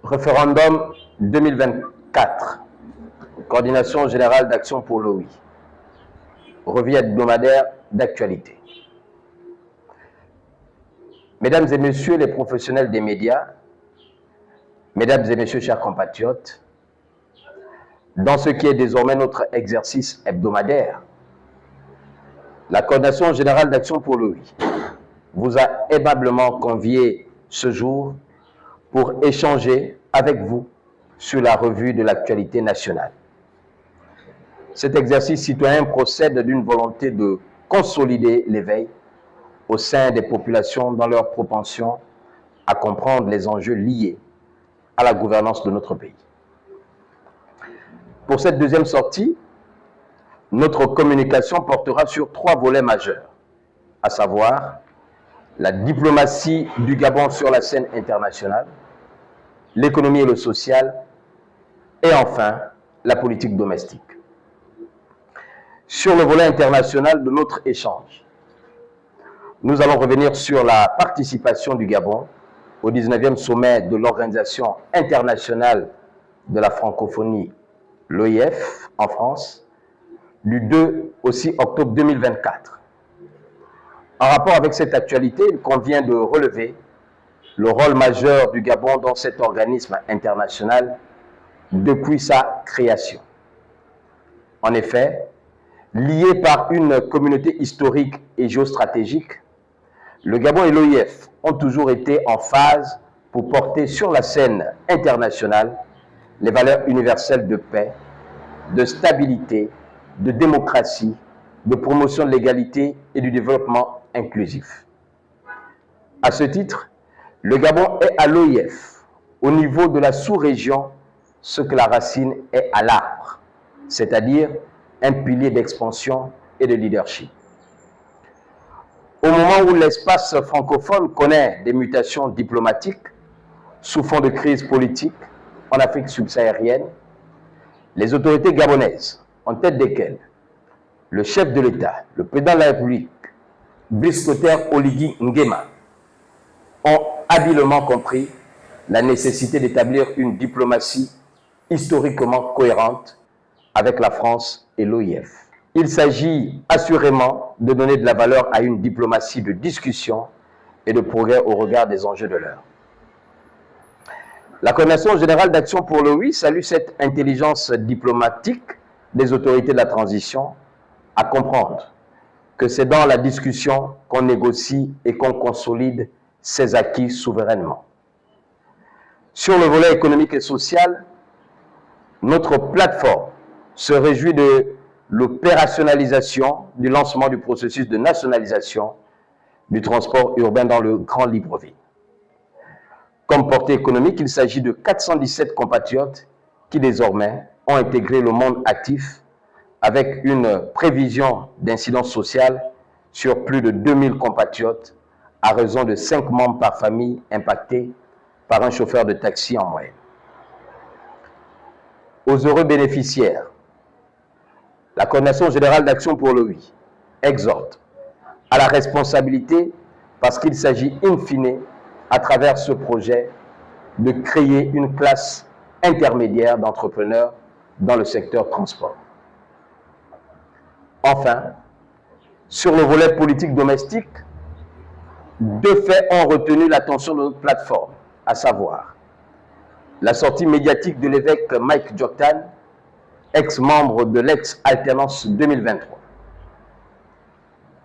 Référendum 2024, Coordination générale d'action pour le oui. Revue hebdomadaire d'actualité. Mesdames et messieurs les professionnels des médias, mesdames et messieurs chers compatriotes, dans ce qui est désormais notre exercice hebdomadaire, la Coordination générale d'action pour le oui vous a aimablement convié ce jour pour échanger avec vous sur la revue de l'actualité nationale. Cet exercice citoyen procède d'une volonté de consolider l'éveil au sein des populations dans leur propension à comprendre les enjeux liés à la gouvernance de notre pays. Pour cette deuxième sortie, notre communication portera sur 3 volets majeurs, à savoir la diplomatie du Gabon sur la scène internationale, l'économie et le social, et enfin, la politique domestique. Sur le volet international de notre échange, nous allons revenir sur la participation du Gabon au 19e sommet de l'Organisation internationale de la francophonie, l'OIF, en France, du 2 au 6 octobre 2024. En rapport avec cette actualité, il convient de relever le rôle majeur du Gabon dans cet organisme international depuis sa création. En effet, liés par une communauté historique et géostratégique, le Gabon et l'OIF ont toujours été en phase pour porter sur la scène internationale les valeurs universelles de paix, de stabilité, de démocratie, de promotion de l'égalité et du développement inclusif. À ce titre, le Gabon est à l'OIF, au niveau de la sous-région, ce que la racine est à l'arbre, c'est-à-dire un pilier d'expansion et de leadership. Au moment où l'espace francophone connaît des mutations diplomatiques sous fond de crise politique en Afrique subsaharienne, les autorités gabonaises, en tête desquelles le chef de l'État, le président de la République, Brice Clotaire Oligui Nguema, ont habilement compris la nécessité d'établir une diplomatie historiquement cohérente avec la France et l'OIF. Il s'agit assurément de donner de la valeur à une diplomatie de discussion et de progrès au regard des enjeux de l'heure. La Coordination générale d'action pour le oui salue cette intelligence diplomatique des autorités de la transition à comprendre que c'est dans la discussion qu'on négocie et qu'on consolide ses acquis souverainement. Sur le volet économique et social, notre plateforme se réjouit de l'opérationnalisation du lancement du processus de nationalisation du transport urbain dans le Grand Libreville. Comme portée économique, il s'agit de 417 compatriotes qui désormais ont intégré le monde actif avec une prévision d'incidence sociale sur plus de 2000 compatriotes à raison de 5 membres par famille impactés par un chauffeur de taxi en moyenne. Aux heureux bénéficiaires, la Coordination générale d'action pour le oui exhorte à la responsabilité parce qu'il s'agit in fine, à travers ce projet, de créer une classe intermédiaire d'entrepreneurs dans le secteur transport. Enfin, sur le volet politique domestique, 2 faits ont retenu l'attention de notre plateforme, à savoir la sortie médiatique de l'évêque Mike Joktan, ex-membre de l'ex-alternance 2023.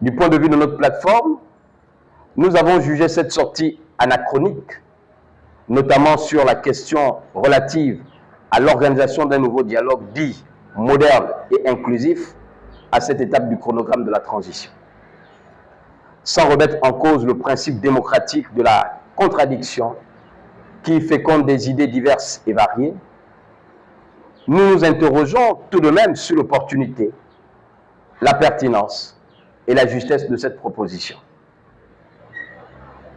Du point de vue de notre plateforme, nous avons jugé cette sortie anachronique, notamment sur la question relative à l'organisation d'un nouveau dialogue dit moderne et inclusif à cette étape du chronogramme de la transition. Sans remettre en cause le principe démocratique de la contradiction qui féconde des idées diverses et variées, nous nous interrogeons tout de même sur l'opportunité, la pertinence et la justesse de cette proposition.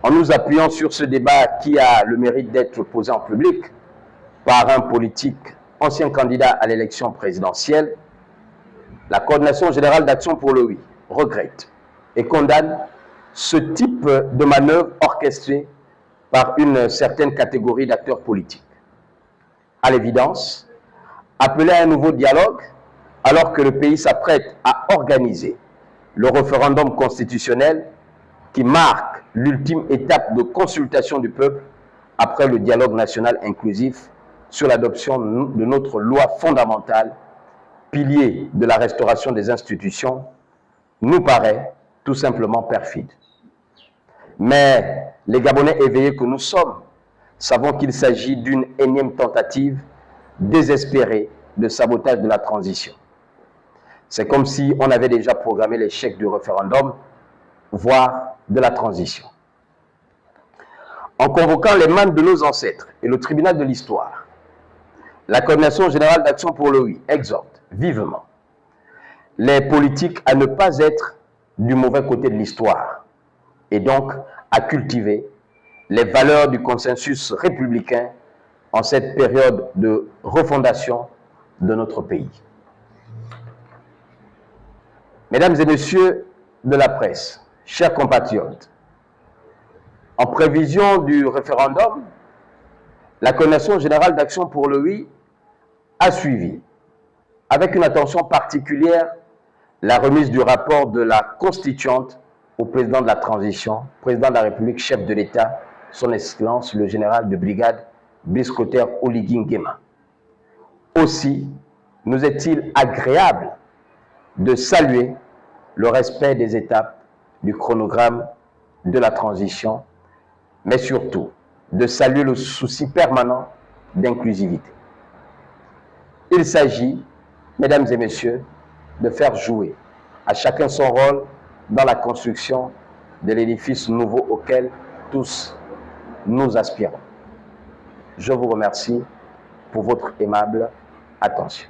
En nous appuyant sur ce débat qui a le mérite d'être posé en public par un politique, ancien candidat à l'élection présidentielle, la Coordination générale d'action pour le oui regrette et condamne ce type de manœuvre orchestrée par une certaine catégorie d'acteurs politiques. à l'évidence, appeler à un nouveau dialogue alors que le pays s'apprête à organiser le référendum constitutionnel qui marque l'ultime étape de consultation du peuple après le dialogue national inclusif sur l'adoption de notre loi fondamentale, pilier de la restauration des institutions, nous paraît tout simplement perfide. Mais les Gabonais éveillés que nous sommes savons qu'il s'agit d'une énième tentative désespérée de sabotage de la transition. C'est comme si on avait déjà programmé l'échec du référendum, voire de la transition. En convoquant les membres de nos ancêtres et le tribunal de l'histoire, la Coordination générale d'action pour le oui exhorte vivement les politiques à ne pas être du mauvais côté de l'histoire et donc à cultiver les valeurs du consensus républicain en cette période de refondation de notre pays. Mesdames et messieurs de la presse, chers compatriotes, en prévision du référendum, la Coordination générale d'action pour le oui a suivi, avec une attention particulière, la remise du rapport de la constituante au président de la transition, président de la République, chef de l'État, son Excellence le général de brigade Brice Clotaire Oligui Nguema. Aussi, nous est-il agréable de saluer le respect des étapes du chronogramme de la transition, mais surtout de saluer le souci permanent d'inclusivité. Il s'agit, mesdames et messieurs, de faire jouer à chacun son rôle dans la construction de l'édifice nouveau auquel tous nous aspirons. Je vous remercie pour votre aimable attention.